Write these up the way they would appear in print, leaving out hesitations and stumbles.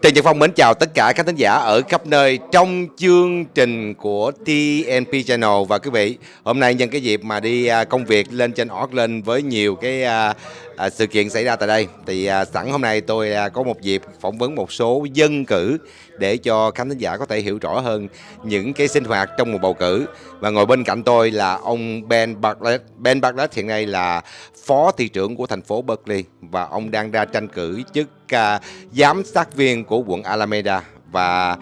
Trần Nhật Phong mến chào tất cả các thính giả ở khắp nơi trong chương trình của TNP Channel. Và quý vị, hôm nay nhân cái dịp mà đi công việc lên trên Auckland với nhiều cái sự kiện xảy ra tại đây, thì sẵn hôm nay tôi có một dịp phỏng vấn một số dân cử để cho khán thính giả có thể hiểu rõ hơn những cái sinh hoạt trong một bầu cử. Và ngồi bên cạnh tôi là ông Ben Bartlett. Ben Bartlett hiện nay là phó thị trưởng của thành phố Berkeley và ông đang ra tranh cử chức giám sát viên của quận Alameda. Và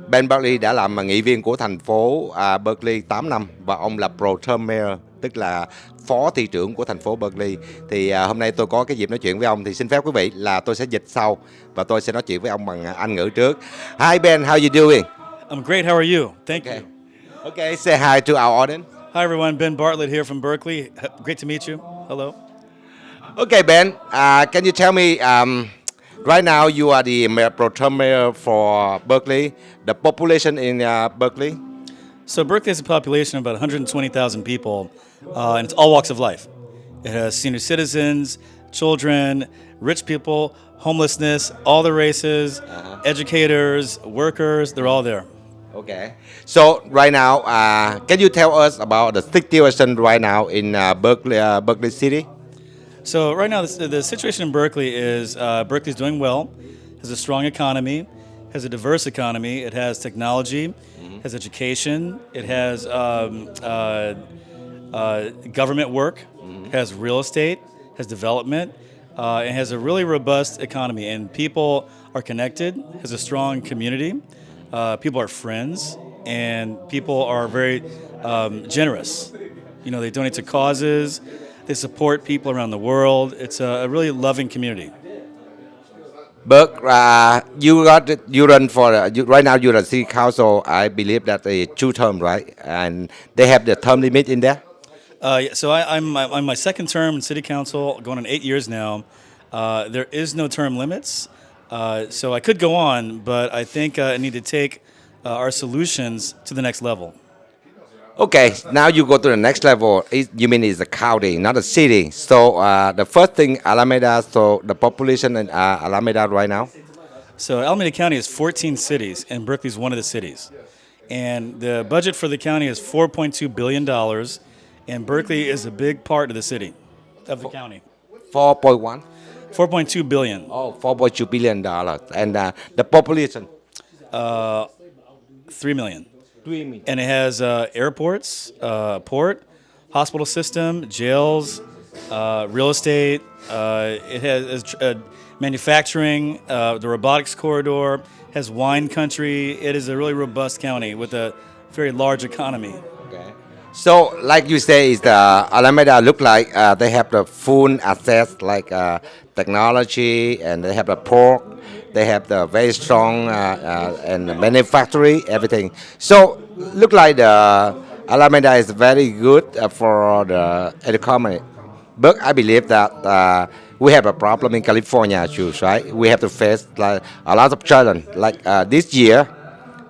Ben Bartlett đã làm nghị viên của thành phố Berkeley 8 năm và ông là pro term mayor, tức là phó thị trưởng của thành phố Berkeley. Thì hôm nay tôi có cái dịp nói chuyện với ông, thì xin phép quý vị là tôi sẽ dịch sau và tôi sẽ nói chuyện với ông bằng Anh ngữ trước. Hi Ben, how you doing? I'm great. How are you? Thank you. Okay, say hi to our audience. Hi, everyone. Ben Bartlett here from Berkeley. Great to meet you. Hello. Okay, Ben, can you tell me, right now you are the pro term mayor for Berkeley, the population in Berkeley? So Berkeley has a population of about 120,000 people, and it's all walks of life. It has senior citizens, children, rich people, homelessness, all the races, educators, workers, they're all there. Okay. So right now, can you tell us about the situation right now in Berkeley City? So right now, the situation in Berkeley is Berkeley's doing well, has a strong economy, has a diverse economy. It has technology, has education, it has government work, has real estate, has development, and has a really robust economy. And people are connected, has a strong community. People are friends, and people are very generous. You know, they donate to causes. They support people around the world. It's a really loving community. But you run for right now. You're a city council. I believe that a 2 term, right? And they have the term limit in there. So I'm my second term in city council, going on 8 years now. There is no term limits, so I could go on, but I think I need to take our solutions to the next level. Okay, now you go to the next level. You mean it's a county, not a city. So the first thing, Alameda. So the population in Alameda right now. So Alameda County has 14 cities, and Berkeley's one of the cities. And the budget for the county is $4.2 billion, and Berkeley is a big part of the city, of the county. 4.1. 4.2 billion. Oh, $4.2 billion. And the population. 3 million. 3 million. And it has airports, port, hospital system, jails, real estate. It has manufacturing, the robotics corridor, has wine country. It is a really robust county with a very large economy. Okay. So, like you say, is the Alameda look like they have the full access, like technology, and they have the port. They have the very strong and manufacturing, everything. So, look like the Alameda is very good for the economy. But I believe that we have a problem in California too, right? We have to face like a lot of challenge. Like this year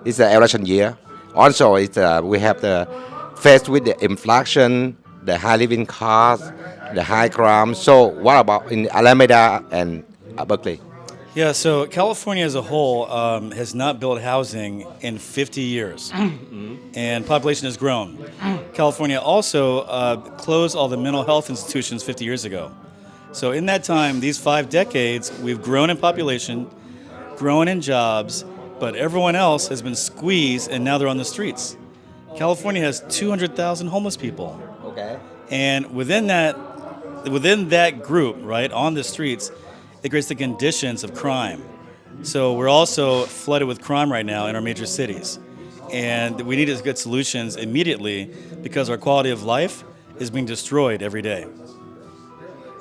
is the election year. Also, it's we have to face with the inflation, the high living costs, the high crime. So, what about in Alameda and Berkeley? Yeah, so California as a whole has not built housing in 50 years, and population has grown. California also closed all the mental health institutions 50 years ago. So in that time, these 5 decades, we've grown in population, grown in jobs, but everyone else has been squeezed, and now they're on the streets. California has 200,000 homeless people. Okay. And within that group, right, on the streets, it creates the conditions of crime. So we're also flooded with crime right now in our major cities. And we need to get solutions immediately because our quality of life is being destroyed every day.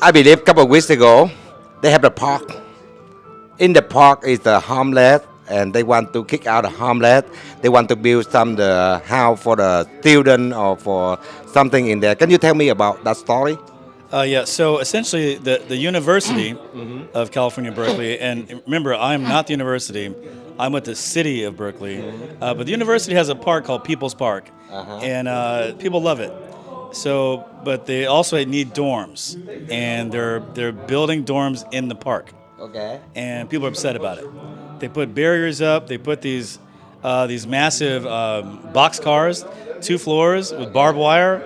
I believe a couple of weeks ago, they have the park. In the park is the homeless, and they want to kick out the homeless. They want to build some the house for the student or for something in there. Can you tell me about that story? Yeah, so essentially the University of California, Berkeley, and remember, I'm not the university, I'm with the city of Berkeley, but the university has a park called People's Park, and people love it. So, but they also need dorms, and they're building dorms in the park. Okay. and people are upset about it. They put barriers up. They put these massive box cars, 2 floors with barbed wire.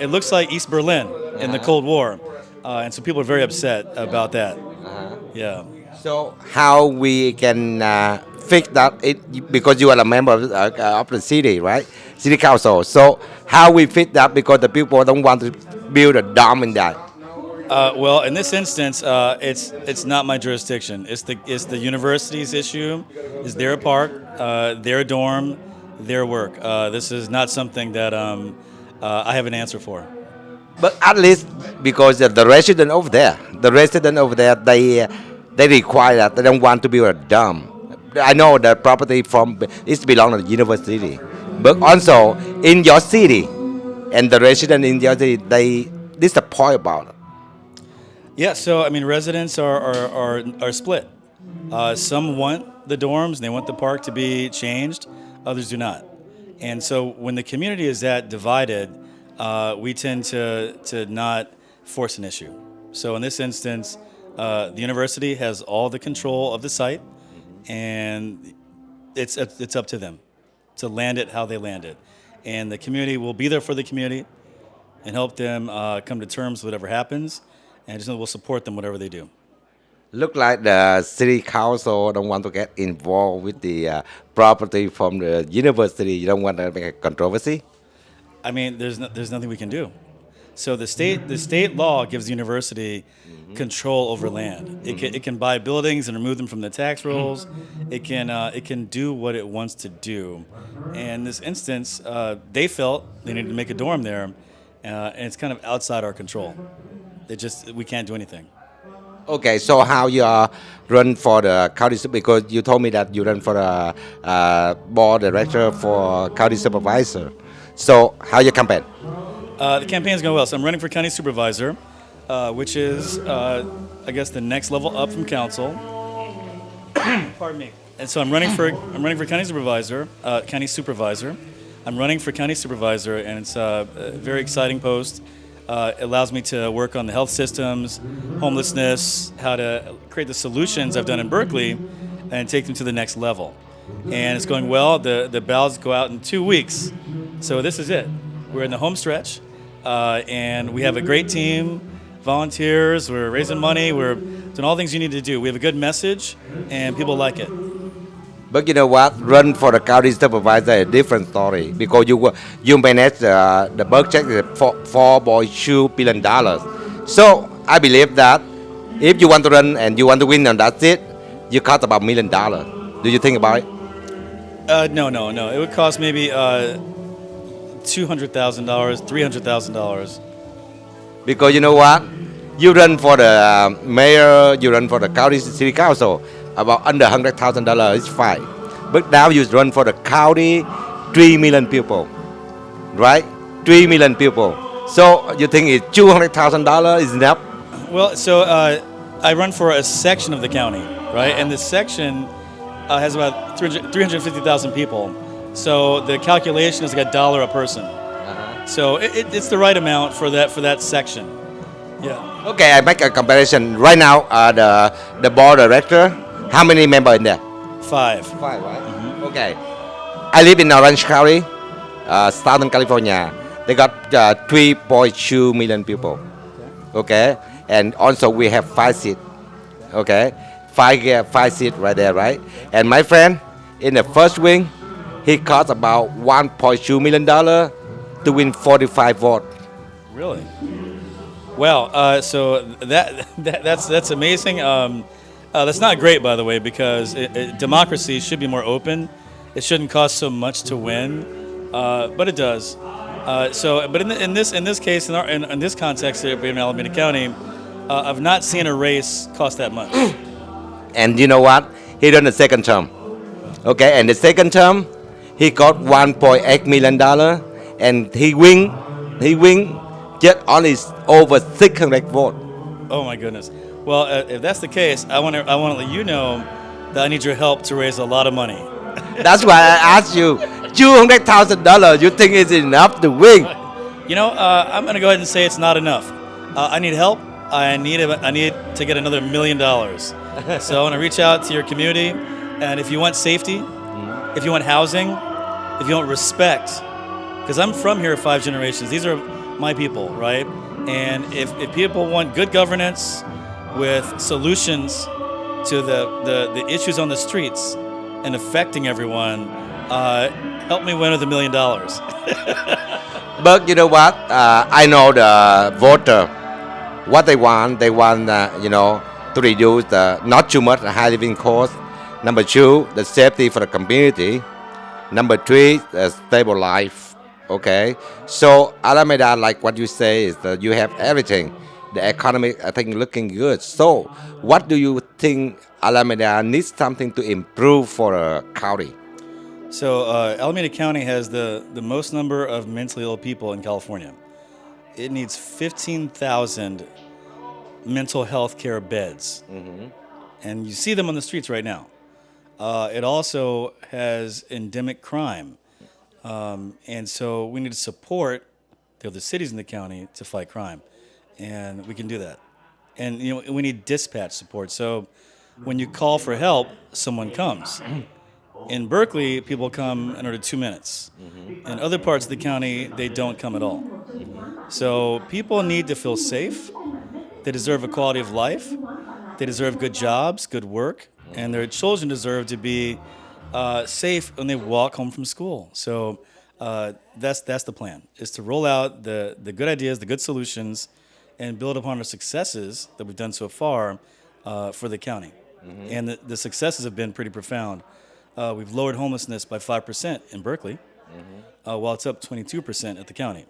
It looks like East Berlin in the Cold War, and so people are very upset about that. Yeah. So how we can fix that? Because you are a member of the city, right? City council. So how we fix that? Because the people don't want to build a dome in that. Well, in this instance, it's not my jurisdiction. It's the university's issue. It's their park, their dorm, their work. This is not something that I have an answer for. But at least because the resident over there, they require that they don't want to build a dome. I know the property from it belongs to the university, but also in your city, and the resident in your city, they disappoint about it. Yeah, so I mean, residents are split. Some want the dorms and they want the park to be changed. Others do not. And so when the community is that divided, we tend to not force an issue. So in this instance, the university has all the control of the site, and it's up to them to land it how they land it. And the community will be there for the community and help them come to terms with whatever happens. And just know we'll support them whatever they do. Look like the city council don't want to get involved with the property from the university. You don't want to make a controversy. I mean, there's nothing we can do. So the state law gives the university control over land. It can buy buildings and remove them from the tax rolls. It can do what it wants to do. And in this instance, they felt they needed to make a dorm there, and it's kind of outside our control. We can't do anything. Okay, so how you run for the county because you told me that you run for the board director for county supervisor. So how you campaign? The campaign's going well. So I'm running for county supervisor, which is, I guess, the next level up from council. Pardon me. And so I'm running for county supervisor. I'm running for county supervisor, and it's a very exciting post. It allows me to work on the health systems, homelessness, how to create the solutions I've done in Berkeley and take them to the next level. And it's going well. The ballots go out in 2 weeks. So this is it. We're in the home stretch, and we have a great team, volunteers, we're raising money, we're doing all the things you need to do. We have a good message, and people like it. But you know what? Run for the county supervisor is a different story because you manage the budget for $4.2 billion. So I believe that if you want to run and you want to win on that seat, you cost about $1 million. Do you think about it? No. It would cost maybe $200,000, $300,000. Because you know what? You run for the mayor, you run for the county city council, about under $100,000 is fine. But now you run for the county, 3 million people, right? 3 million people. So you think it's $200,000 is enough? Well, so I run for a section of the county, right? And this section has about 350,000 people. So the calculation is like $1 a person. So it's the right amount for that section. Yeah. Okay, I make a comparison. Right now, the board director, how many members in there? 5. 5, right? Okay. I live in Orange County, Southern California. They got 3.2 million people. Okay. And also we have 5 seats. Okay. 5 seats right there, right? And my friend, in the first wing, he cost about $1.2 million to win 45 votes. Really? Wow. So that's amazing. That's not great, by the way, because democracy should be more open. It shouldn't cost so much to win, but it does. But in this case, in this context here in Alameda County, I've not seen a race cost that much. And you know what? He done the second term. Okay, and the second term, he got $1.8 million, and he win just only over 600 votes. Oh my goodness. Well, if that's the case, I want to let you know that I need your help to raise a lot of money. That's why I asked you, $200,000. You think it's enough to win? You know, I'm going to go ahead and say it's not enough. I need help. I need to get another $1 million. So I want to reach out to your community, and if you want safety, if you want housing, if you want respect, because I'm from here 5 generations. These are my people, right? And if people want good governance with solutions to the issues on the streets and affecting everyone, help me win with $1 million. But you know what? I know the voter, what they want. They want, to reduce the not too much high living cost. Number 2, the safety for the community. Number 3, the stable life. Okay. So Alameda, like what you say, is that you have everything. The economy, I think, looking good. So, what do you think Alameda needs something to improve for a county? So Alameda County has the most number of mentally ill people in California. It needs 15,000 mental health care beds. And you see them on the streets right now. It also has endemic crime. And so we need to support the other cities in the county to fight crime. And we can do that. And we need dispatch support. So when you call for help, someone comes. In Berkeley, people come in under 2 minutes. In other parts of the county, they don't come at all. So people need to feel safe. They deserve a quality of life. They deserve good jobs, good work, and their children deserve to be safe when they walk home from school. So that's the plan, is to roll out the good ideas, the good solutions, and build upon our successes that we've done so far for the county. And the successes have been pretty profound. We've lowered homelessness by 5% in Berkeley, while it's up 22% at the county.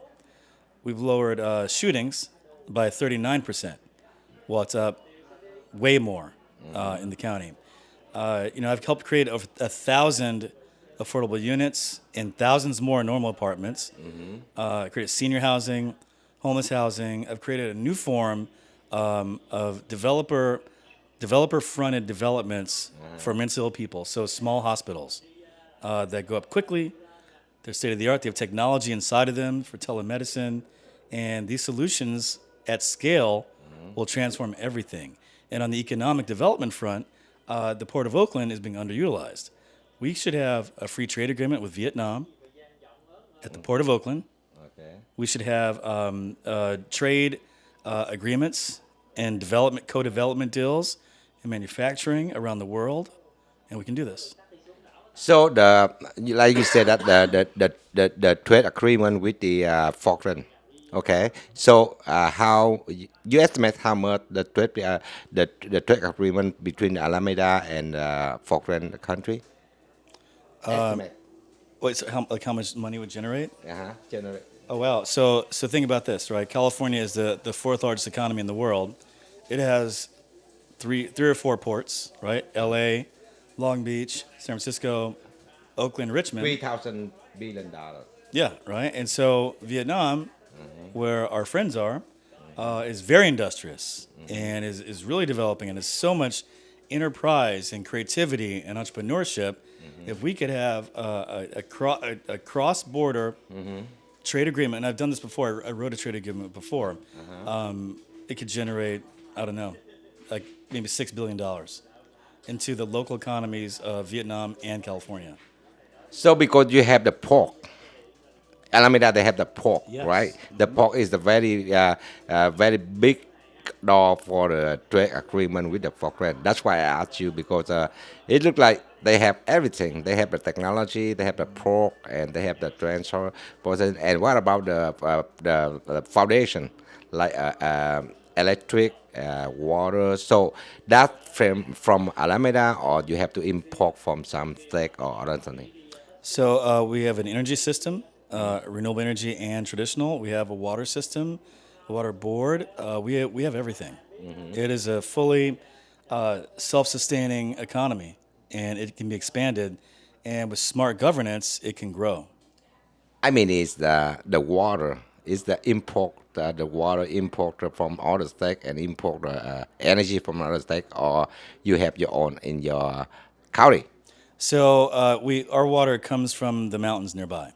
We've lowered shootings by 39%, while it's up way more in the county. I've helped create over 1,000 affordable units and thousands more normal apartments. I created senior housing, homeless housing. I've created a new form of developer-fronted developments for mentally ill people. So small hospitals that go up quickly. They're state-of-the-art. They have technology inside of them for telemedicine. And these solutions at scale will transform everything. And on the economic development front, the Port of Oakland is being underutilized. We should have a free trade agreement with Vietnam at the Port of Oakland. Okay. We should have trade agreements and co-development deals in manufacturing around the world, and we can do this. So like you said, that the trade agreement with the Falkland. Okay. So how you estimate how much the trade agreement between Alameda and Falkland country? Estimate. Wait, so how much money would generate? Generate. Oh wow! So think about this, right? California is the 4th largest economy in the world. It has three or four ports, right? L.A., Long Beach, San Francisco, Oakland, Richmond. $3,000 billion. Yeah, right. And so Vietnam, where our friends are, is very industrious and is really developing, and has so much enterprise and creativity and entrepreneurship. If we could have a cross-border trade agreement, and I've done this before, I wrote a trade agreement before, it could generate, I don't know, like maybe $6 billion into the local economies of Vietnam and California. So because you have the pork, Alameda, they have the pork, Yes. right? The pork is the very big door for the trade agreement with the Falkland. That's why I asked you, because it looks like they have everything. They have the technology, they have the pork, and they have the transfer process. And what about the foundation, like electric, water? So that from Alameda, or you have to import from some state or other something? So we have an energy system, renewable energy and traditional. We have a water system, a water board. We have everything. It is a fully self-sustaining economy, and it can be expanded. And with smart governance, it can grow. I mean, is the water, is the import, the water imported from other states and import energy from other states, or you have your own in your county? So our water comes from the mountains nearby,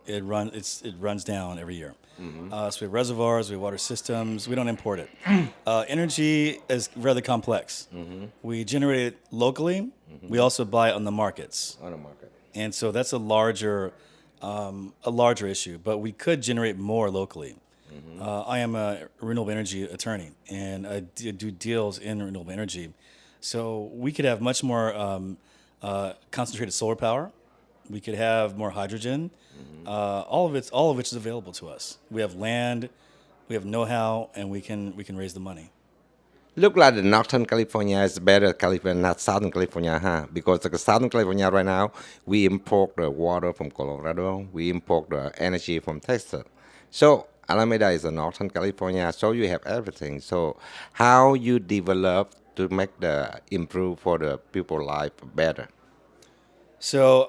it runs down every year. So we have reservoirs, we have water systems. We don't import it. Energy is rather complex. We generate it locally. We also buy it on the markets, On the market. and so that's a larger issue. But we could generate more locally. I am a renewable energy attorney, and I do deals in renewable energy. So we could have much more concentrated solar power. We could have more hydrogen. All of which is available to us. We have land, we have know-how, and we can raise the money. Look like the Northern California is better California, not Southern California, huh? Because the Southern California right now, we import the water from Colorado, we import the energy from Texas. So Alameda is a Northern California, so you have everything. So how you develop to make the improve for the people life better? So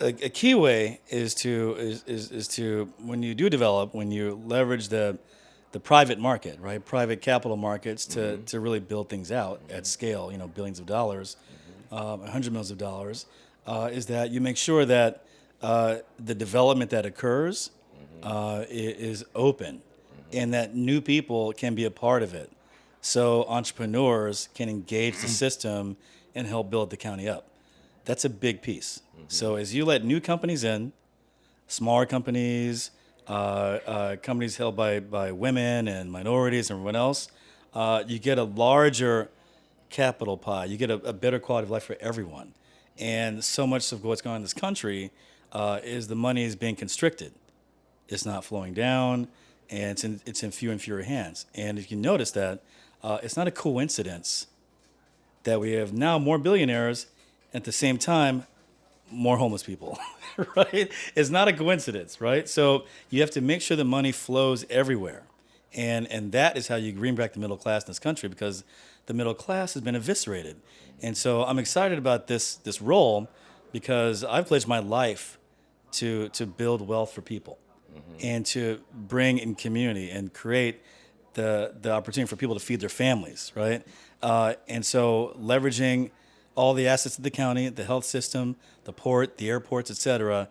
a key way is to when you do develop, when you leverage the private market, right, private capital markets to really build things out at scale, billions of dollars, 100 millions of dollars, is that you make sure that the development that occurs is open, and that new people can be a part of it, so entrepreneurs can engage the system and help build the county up. That's a big piece. So as you let new companies in, smaller companies, companies held by women and minorities and everyone else, you get a larger capital pie. You get a better quality of life for everyone. And so much of what's going on in this country is the money is being constricted. It's not flowing down, and it's in fewer and fewer hands. And if you notice that, it's not a coincidence that we have now more billionaires, at the same time, more homeless people, right? It's not a coincidence, right? So you have to make sure the money flows everywhere. And that is how you bring back the middle class in this country, because the middle class has been eviscerated. And so I'm excited about this role, because I've pledged my life to build wealth for people and to bring in community and create the opportunity for people to feed their families, right? And so leveraging all the assets of the county, the health system, the port, the airports, et cetera,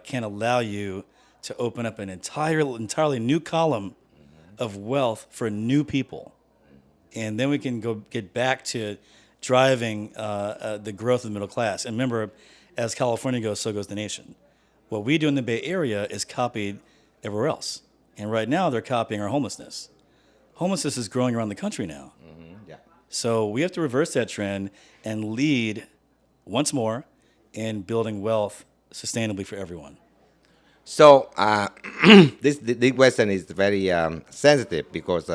can allow you to open up an entirely new column of wealth for new people. And then we can go get back to driving the growth of the middle class. And remember, as California goes, so goes the nation. What we do in the Bay Area is copied everywhere else. And right now, they're copying our homelessness. Homelessness is growing around the country now. Yeah. So we have to reverse that trend and lead once more in building wealth sustainably for everyone. So this question is very sensitive, because,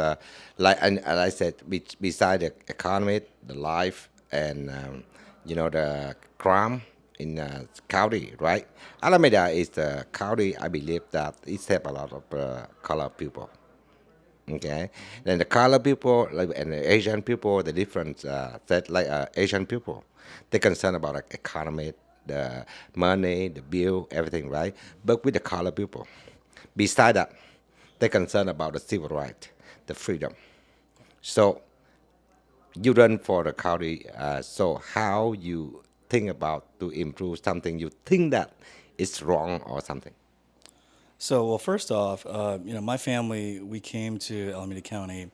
like I said, beside the economy, the life, and the crime in county, right? Alameda is the county, I believe, that it have a lot of colored people. Okay, then the colored people and the Asian people, the different that like Asian people, they're concerned about like economy, the money, the bill, everything, right? But with the colored people, beside that, they're concerned about the civil right, the freedom. So you run for the county. So how you think about to improve something you think that is wrong or something? So, well, first off, my family, we came to Alameda County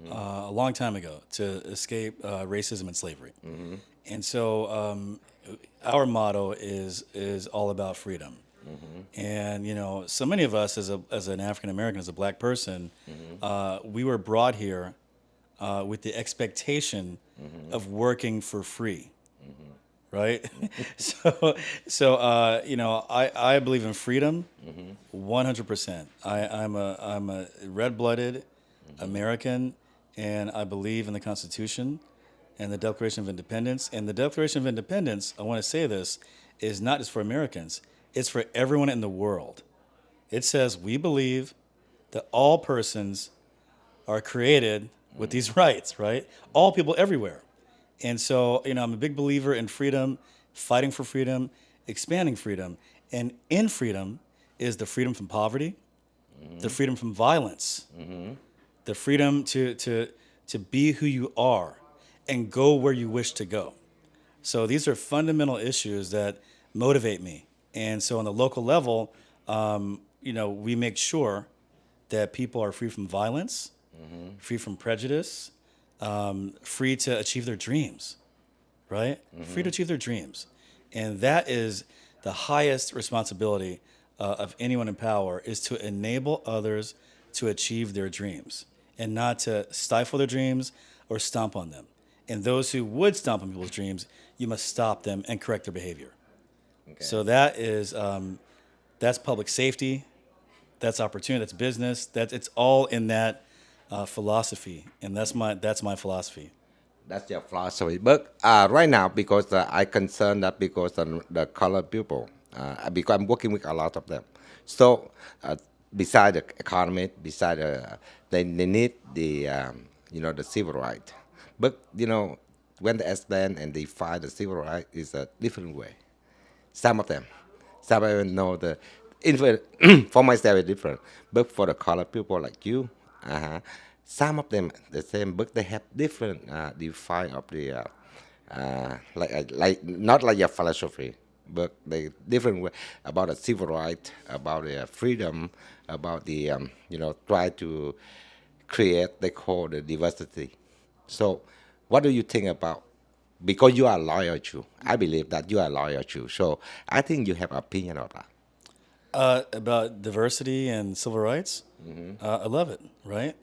a long time ago to escape racism and slavery. And so our motto is all about freedom. And, so many of us as an African American, as a black person, we were brought here with the expectation of working for free. Right? I believe in freedom 100%. I'm a red-blooded American, and I believe in the Constitution and the Declaration of Independence. And the Declaration of Independence, I want to say this, is not just for Americans. It's for everyone in the world. It says we believe that all persons are created with these rights, right? All people everywhere. And so, I'm a big believer in freedom, fighting for freedom, expanding freedom. And in freedom is the freedom from poverty, the freedom from violence, the freedom to be who you are and go where you wish to go. So these are fundamental issues that motivate me. And so on the local level, we make sure that people are free from violence, free from prejudice, free to achieve their dreams, right? Free to achieve their dreams. And that is the highest responsibility of anyone in power, is to enable others to achieve their dreams and not to stifle their dreams or stomp on them. And those who would stomp on people's dreams, you must stop them and correct their behavior. Okay. So that's public safety, that's opportunity, that's business, it's all in that philosophy, and that's my philosophy. That's your philosophy. But right now, because I concerned that because the colored people, because I'm working with a lot of them. So beside the economy, beside they need the civil right. But when they explain and they find the civil right is a different way. Some of them, some even know the. For myself, it's different. But for the colored people like you, some of them the same, but they have different define of the like not like your philosophy, but they different way about the civil right, about the freedom, about the try to create they call the diversity. So, what do you think about? Because you are loyal to, I believe that you are loyal to. So I think you have opinion of that. About diversity and civil rights, I love it. Right?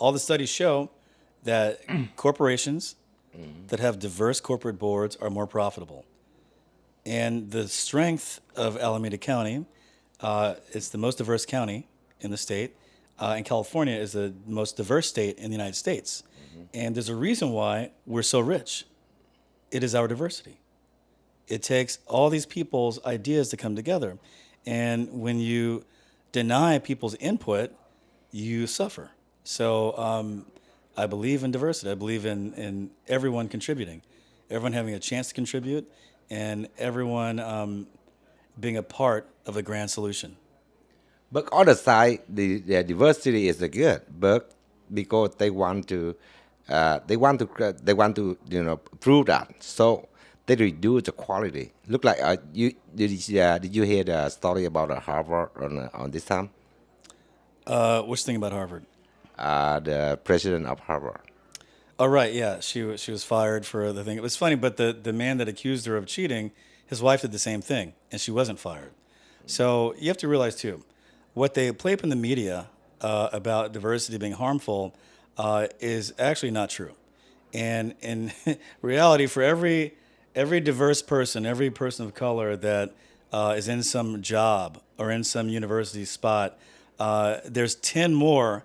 All the studies show that corporations that have diverse corporate boards are more profitable. And the strength of Alameda County, it's the most diverse county in the state, and California is the most diverse state in the United States. And there's a reason why we're so rich. It is our diversity. It takes all these people's ideas to come together. And when you deny people's input, you suffer. So I believe in diversity. I believe in everyone contributing, everyone having a chance to contribute, and everyone being a part of the grand solution. But other side, the diversity is good, but because they want to prove that, so they reduce the quality. Look like did you hear the story about Harvard on this time? What's the thing about Harvard? The president of Harvard. Oh, right, yeah. She was fired for the thing. It was funny, but the man that accused her of cheating, his wife did the same thing, and she wasn't fired. So you have to realize, too, what they play up in the media about diversity being harmful is actually not true. And in reality, for every diverse person, every person of color that is in some job or in some university spot, there's 10 more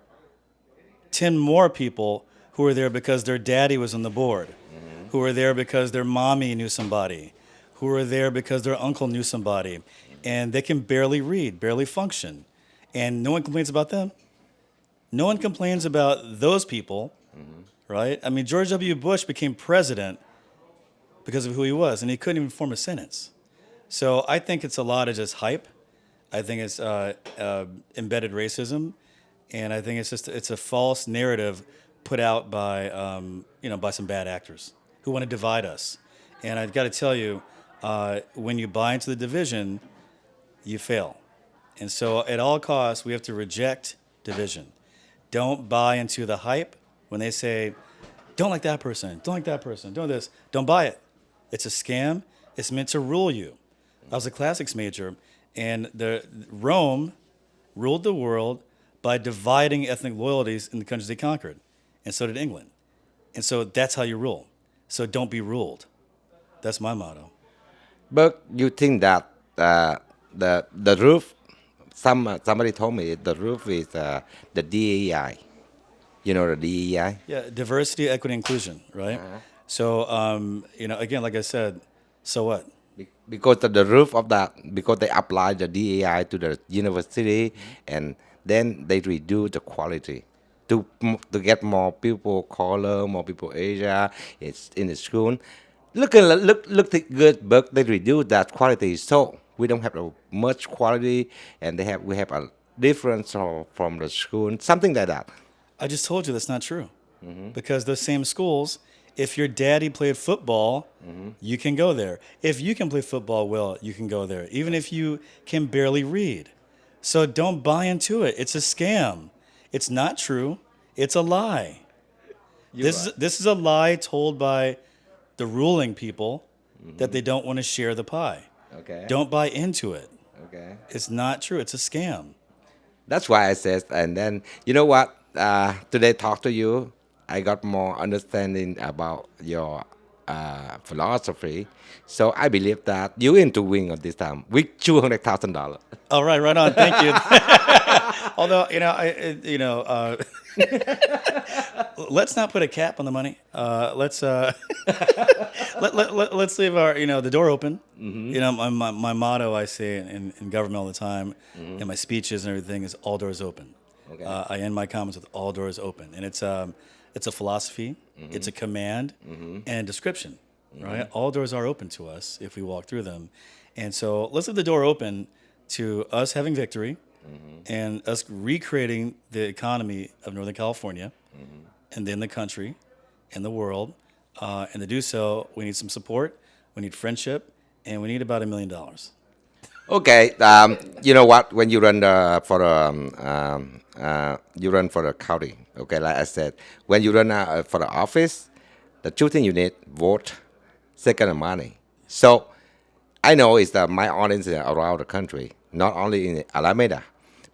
people who are there because their daddy was on the board, who are there because their mommy knew somebody, who are there because their uncle knew somebody, and they can barely read, barely function, and no one complains about them. No one complains about those people, right? I mean, George W. Bush became president because of who he was, and he couldn't even form a sentence. So I think it's a lot of just hype. I think it's embedded racism, and I think it's a false narrative put out by by some bad actors who want to divide us. And I've got to tell you, when you buy into the division, you fail. And so at all costs, we have to reject division. Don't buy into the hype when they say, don't like that person, don't like that person, don't this. Don't buy it. It's a scam. It's meant to rule you. I was a classics major, and Rome ruled the world by dividing ethnic loyalties in the countries they conquered. And so did England. And so that's how you rule. So don't be ruled. That's my motto. But you think that the roof? Somebody told me the roof is the DEI. You know the DEI? Yeah, diversity, equity, inclusion, right? So, again, like I said, so what? Because of the roof of that, because they apply the DEI to the university, and then they reduce the quality to get more people color, more people Asia. It's in the school. Look good, but they reduce that quality. So we don't have much quality, and we have a difference from the school, something like that. I just told you that's not true. Because those same schools, if your daddy played football, you can go there. If you can play football well, you can go there. Even if you can barely read, So don't buy into it. It's a scam. It's not true. It's a lie. This is a lie told by the ruling people that they don't want to share the pie. Okay. Don't buy into it. Okay. It's not true. It's a scam. That's why I said, and then you know what? Today talk to you, I got more understanding about your philosophy. So I believe that you into win at this time with $200,000. All right, right on. Thank you. Although let's not put a cap on the money. Let's let's leave our the door open. My motto I say in government all the time, in my speeches and everything is all doors open. Okay. I end my comments with all doors open, and it's a philosophy, it's a command, and a description. Right, all doors are open to us if we walk through them, and so let's leave the door open to us having victory, and us recreating the economy of Northern California, and then the country, and the world, and to do so, we need some support, we need friendship, and we need about $1 million. Okay, you know what? When you run for the county, okay, like I said, when you run for the office, the two things you need: vote, second, money. So I know it's my audience is around the country, not only in Alameda,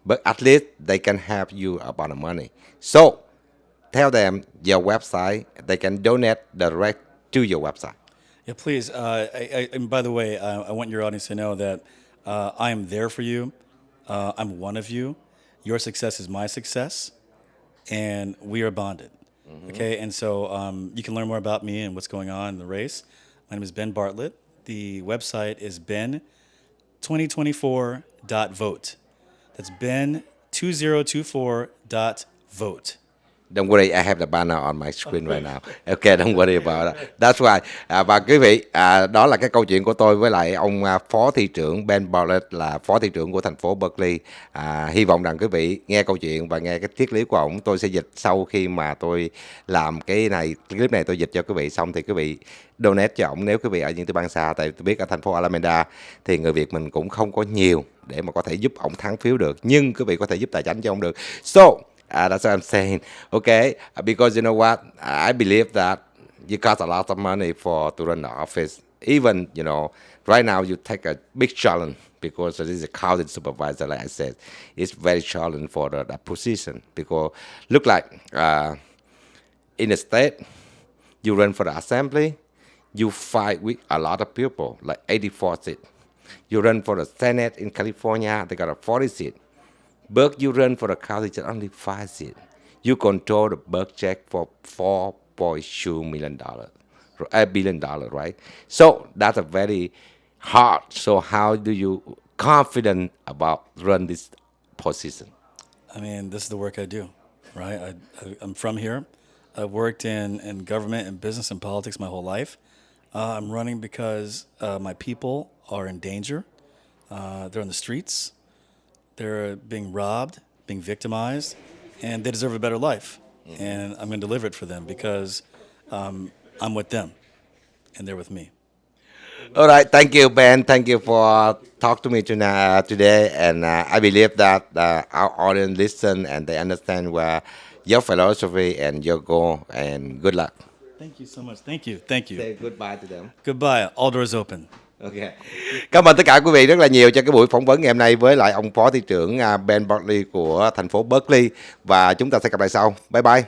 but at least they can help you about the money. So tell them your website; they can donate direct to your website. Yeah, please. And by the way, I want your audience to know that I am there for you. I'm one of you. Your success is my success, and we are bonded. Okay, and so you can learn more about me and what's going on in the race. My name is Ben Bartlett. The website is ben2024.vote. That's ben2024.vote. Don't worry, I have the banner on my screen right now. Okay, don't worry about that. That's why. Và quý vị, đó là cái câu chuyện của tôi với lại ông Phó Thị trưởng Ben Bartlett, là Phó Thị trưởng của thành phố Berkeley. Hy vọng rằng quý vị nghe câu chuyện và nghe cái triết lý của ông. Tôi sẽ dịch sau khi mà tôi làm cái clip này tôi dịch cho quý vị xong thì quý vị donate cho ông nếu quý vị ở những tiểu bang xa. Tại tôi biết ở thành phố Alameda thì người Việt mình cũng không có nhiều để mà có thể giúp ông thắng phiếu được. Nhưng quý vị có thể giúp tài chính cho ông được. So, that's what I'm saying. Okay, because you know what? I believe that you cost a lot of money to run the office. Even, right now you take a big challenge because this is a county supervisor, like I said. It's very challenging for that position because look like in the state, you run for the assembly, you fight with a lot of people, like 84 seats. You run for the Senate in California, they got a 40 seat. But you run for the county, just only 5 seats. You control the budget for $4.2 billion, right? So that's a very hard. So how do you confident about run this position? I mean, this is the work I do, right? I'm from here. I've worked in government and business and politics my whole life. I'm running because my people are in danger. They're on the streets. They're being robbed, being victimized, and they deserve a better life. And I'm going to deliver it for them because I'm with them, and they're with me. All right, thank you, Ben. Thank you for talking to me today. And I believe that our audience listen and they understand where your philosophy and your goal. And good luck. Thank you so much. Thank you. Thank you. Say goodbye to them. Goodbye. All doors open. Okay. Cảm ơn tất cả quý vị rất là nhiều cho cái buổi phỏng vấn ngày hôm nay với lại ông Phó Thị trưởng Ben Bartlett của thành phố Berkeley. Và chúng ta sẽ gặp lại sau. Bye bye.